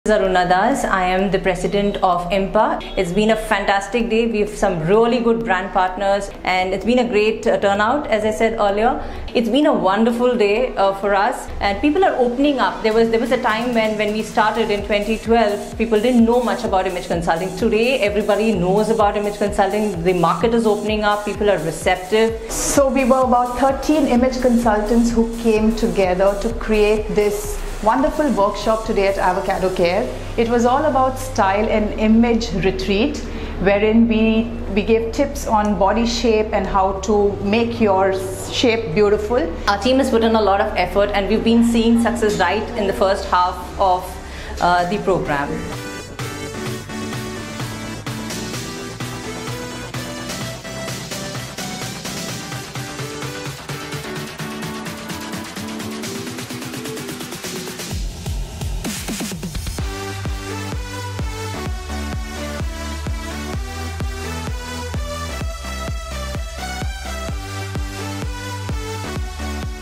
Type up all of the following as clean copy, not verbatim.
Das. I am the president of IMPA. It's been a fantastic day. We have some really good brand partners and it's been a great turnout. As I said earlier, it's been a wonderful day for us and people are opening up. There was a time when we started in 2012, people didn't know much about image consulting. Today, everybody knows about image consulting. The market is opening up. People are receptive. So we were about 13 image consultants who came together to create this wonderful workshop today at Avocado Care. It was all about style and image retreat, wherein we gave tips on body shape and how to make your shape beautiful. Our team has put in a lot of effort and we've been seeing success right in the first half of the program.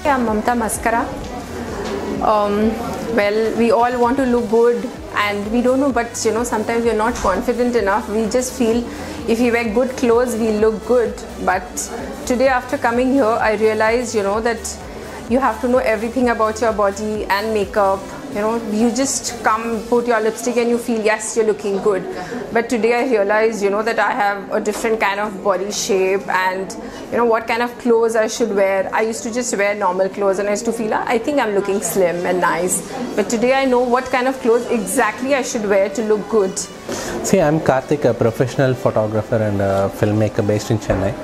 I'm Mamta Maskara. Well, we all want to look good and we don't know, but sometimes we're not confident enough. We just feel if we wear good clothes, we look good. But today after coming here, I realized, that you have to know everything about your body and makeup. You just come, put your lipstick and you feel, yes, you're looking good. But today I realized, that I have a different kind of body shape and, what kind of clothes I should wear. I used to just wear normal clothes and I used to feel, I think I'm looking slim and nice. But today I know what kind of clothes exactly I should wear to look good. See, I'm Karthik, a professional photographer and a filmmaker based in Chennai.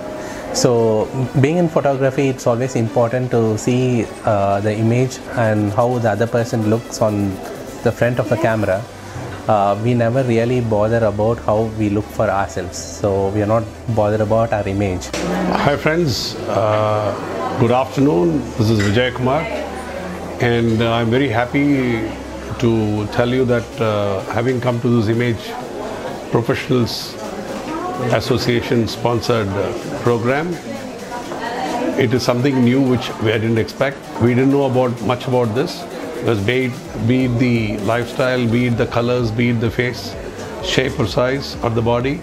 So being in photography, it's always important to see the image and how the other person looks on the front of the camera. We never really bother about how we look for ourselves. So we are not bothered about our image. Hi friends, good afternoon. This is Vijay Kumar and I'm very happy to tell you that having come to this Image Professionals Association sponsored program, it is something new which we didn't expect. We didn't know much about this, because be it the lifestyle, be it the colors, be it the face shape or size of the body,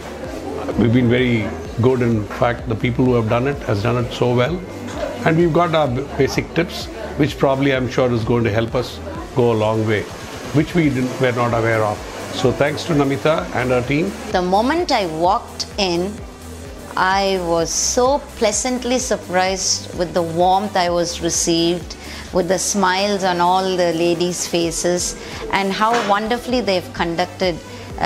we've been very good. In fact, the people who have done it has done it so well, and we've got our basic tips which probably I'm sure is going to help us go a long way, which were not aware of. So thanks to Namita and her team. The moment I walked in, I was so pleasantly surprised with the warmth I was received, with the smiles on all the ladies' faces, and how wonderfully they've conducted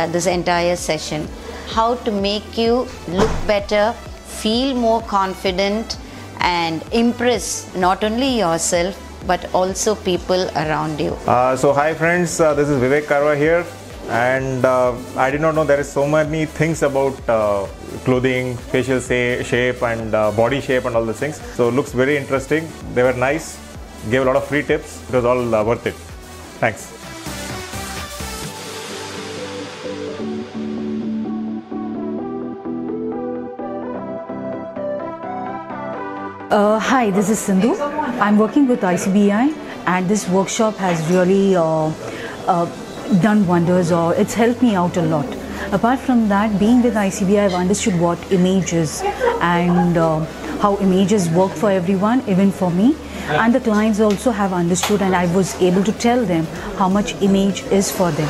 this entire session. How to make you look better, feel more confident, and impress not only yourself but also people around you. So hi friends, this is Vivek Karwa here. And I did not know there is so many things about clothing, facial shape and body shape and all those things. So it looks very interesting. They were nice, gave a lot of free tips. It was all worth it. Thanks. Hi, this is Sindhu. I'm working with ICBI and this workshop has really done wonders, or it's helped me out a lot. Apart from that, being with ICBI, I've understood what image is and how images work for everyone, even for me. And the clients also have understood, and I was able to tell them how much image is for them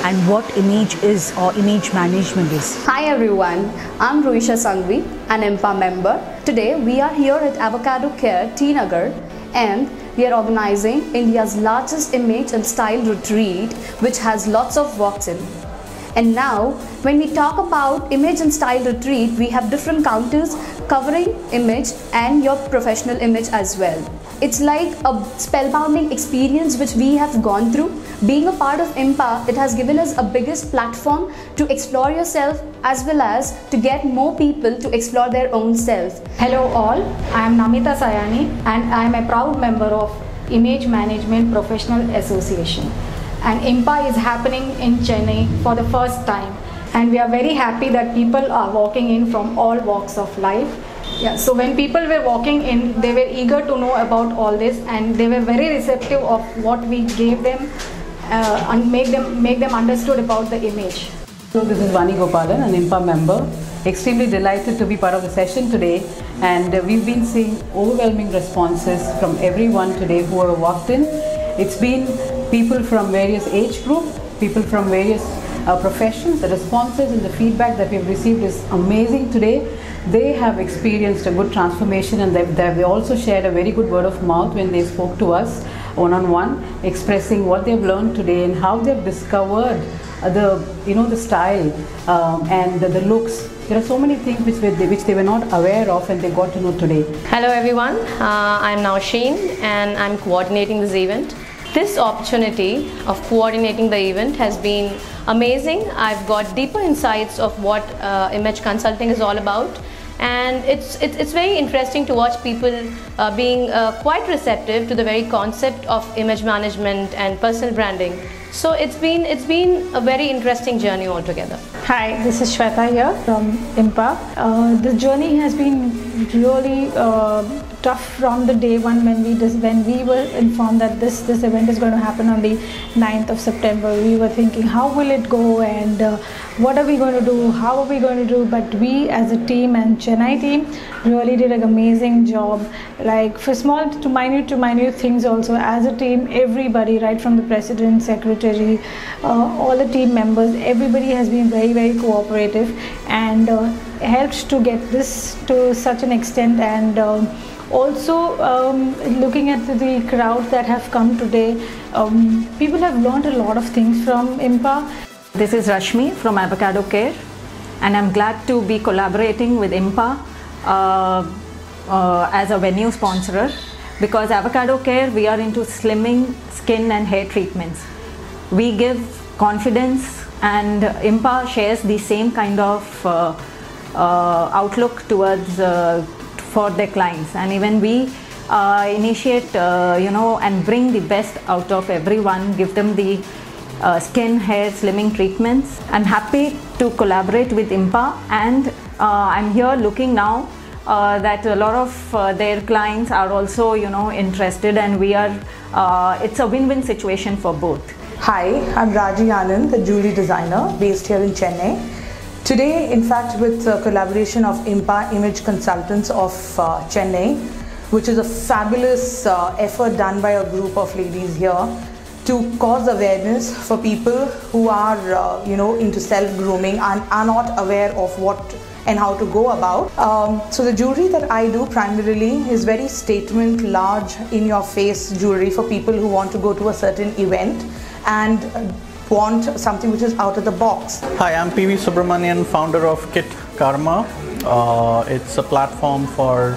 and what image is or image management is. Hi everyone, I'm Ruisha Sangvi, an IMPA member. Today we are here at Avocado Care, T Nagar, and we are organizing India's largest image and style retreat, which has lots of walks-in. And now, when we talk about image and style retreat, we have different counters covering image and your professional image as well. It's like a spellbounding experience which we have gone through. Being a part of IMPA, it has given us a biggest platform to explore yourself as well as to get more people to explore their own self. Hello all, I am Namita Sayani and I am a proud member of Image Management Professional Association. And IMPA is happening in Chennai for the first time. And we are very happy that people are walking in from all walks of life. Yeah, so when people were walking in, they were eager to know about all this and they were very receptive of what we gave them and make them understood about the image. So this is Vani Gopalan, an IMPA member. Extremely delighted to be part of the session today, and we've been seeing overwhelming responses from everyone today who have walked in. It's been people from various age groups, people from various professions. The responses and the feedback that we've received is amazing today. They have experienced a good transformation, and they also shared a very good word of mouth when they spoke to us one-on-one, expressing what they've learned today and how they've discovered the style and the looks. There are so many things which they were not aware of and they got to know today. Hello everyone, I'm Nausheen and I'm coordinating this event. This opportunity of coordinating the event has been amazing. I've got deeper insights of what image consulting is all about, and it's very interesting to watch people being quite receptive to the very concept of image management and personal branding. So it's been a very interesting journey altogether. Hi, this is Shweta here from IMPA. The journey has been really tough from the day one when we were informed that this event is going to happen on the 9th of September. We were thinking, how will it go, and what are we going to do, how are we going to do? But we as a team and Chennai team really did an amazing job, like for small to minute things also. As a team, everybody, right from the president, secretary, all the team members, everybody has been very, very cooperative and helped to get this to such an extent. And also looking at the crowd that have come today, people have learned a lot of things from IMPA. This is Rashmi from Avocado Care, and I'm glad to be collaborating with IMPA as a venue sponsorer, because Avocado Care, we are into slimming, skin and hair treatments. We give confidence, and IMPA shares the same kind of outlook towards for their clients, and even we initiate and bring the best out of everyone, give them the skin, hair, slimming treatments. I'm happy to collaborate with IMPA, and I'm here looking now that a lot of their clients are also interested, and we are it's a win-win situation for both. Hi, I'm Raji Anand, the jewelry designer based here in Chennai. Today, in fact, with the collaboration of IMPA Image Consultants of Chennai, which is a fabulous effort done by a group of ladies here to cause awareness for people who are into self-grooming and are not aware of what and how to go about. So the jewelry that I do primarily is very statement, large, in-your-face jewelry for people who want to go to a certain event and want something which is out of the box. Hi, I'm PV Subramanian, founder of Kit Karma. It's a platform for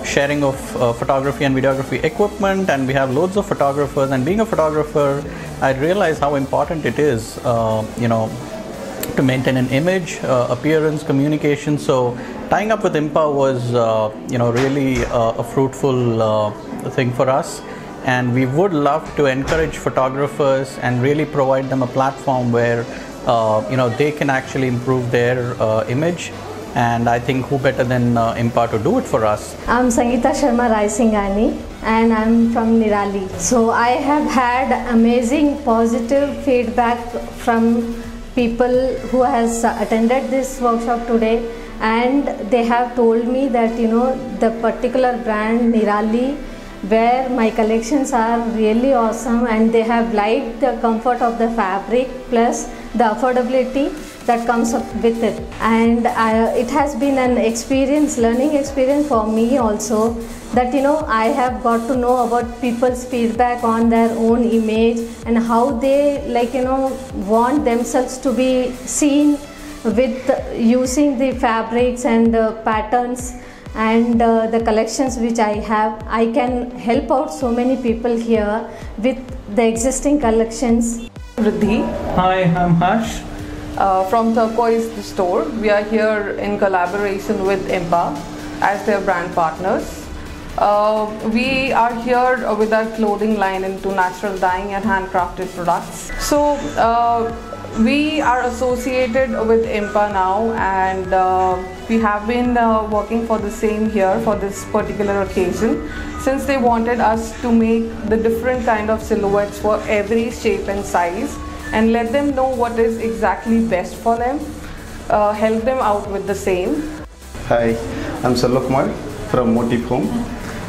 sharing of photography and videography equipment, and we have loads of photographers. And being a photographer, I realize how important it is, to maintain an image, appearance, communication. So tying up with IMPA was, really a fruitful thing for us. And we would love to encourage photographers and really provide them a platform where they can actually improve their image. And I think who better than IMPA to do it for us. I'm Sangeeta Sharma Rai Singhani, and I'm from Nirali. So I have had amazing positive feedback from people who has attended this workshop today, and they have told me that the particular brand Nirali, where my collections are really awesome, and they have liked the comfort of the fabric plus the affordability that comes up with it. And it has been an learning experience for me also, that I have got to know about people's feedback on their own image and how they want themselves to be seen with using the fabrics and the patterns and the collections which I have. I can help out so many people here with the existing collections. Riddhi. Hi, I'm Harsh from Turquoise the store. We are here in collaboration with IMPA as their brand partners. We are here with our clothing line into natural dyeing and handcrafted products. So We are associated with IMPA now, and we have been working for the same here for this particular occasion, since they wanted us to make the different kind of silhouettes for every shape and size and let them know what is exactly best for them, help them out with the same. Hi, I'm Ashok Kumar from Motif Home.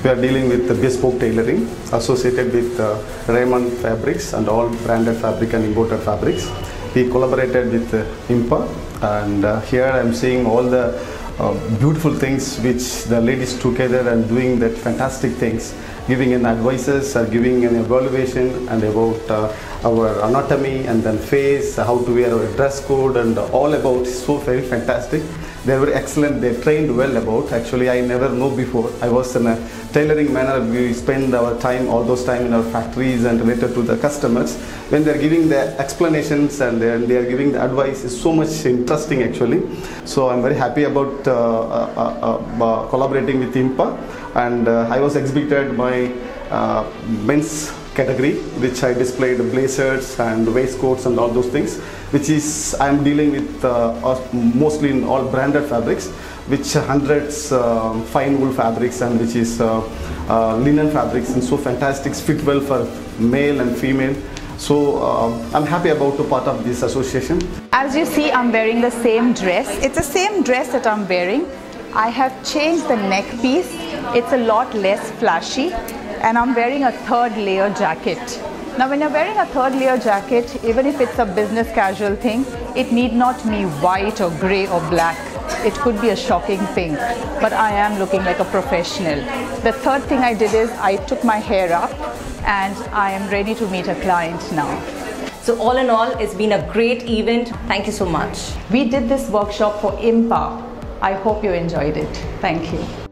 We are dealing with the bespoke tailoring associated with Raymond fabrics and all branded fabric and imported fabrics. We collaborated with IMPA, and here I'm seeing all the beautiful things which the ladies together and doing that fantastic things, giving an advices or giving an evaluation and about our anatomy and then face, how to wear our dress code and all about, so very fantastic. They were excellent, they trained well about. Actually, I never know before. I was in a tailoring manner. We spend our time, all those time in our factories and related to the customers. When they're giving the explanations and they are giving the advice, is so much interesting actually. So I'm very happy about collaborating with IMPA, and I was exhibited my men's category, which I displayed blazers and waistcoats and all those things, which is I'm dealing with mostly in all branded fabrics, which hundreds fine wool fabrics and which is linen fabrics, and so fantastic, fit well for male and female. So I'm happy about the part of this association. As you see, I'm wearing the same dress. It's the same dress that I'm wearing. I have changed the neck piece. It's a lot less flashy, and I'm wearing a third layer jacket. Now when you're wearing a third layer jacket, even if it's a business casual thing, it need not be white or grey or black. It could be a shocking pink, but I am looking like a professional. The third thing I did is I took my hair up and I am ready to meet a client now. So all in all, it's been a great event. Thank you so much. We did this workshop for IMPA. I hope you enjoyed it. Thank you.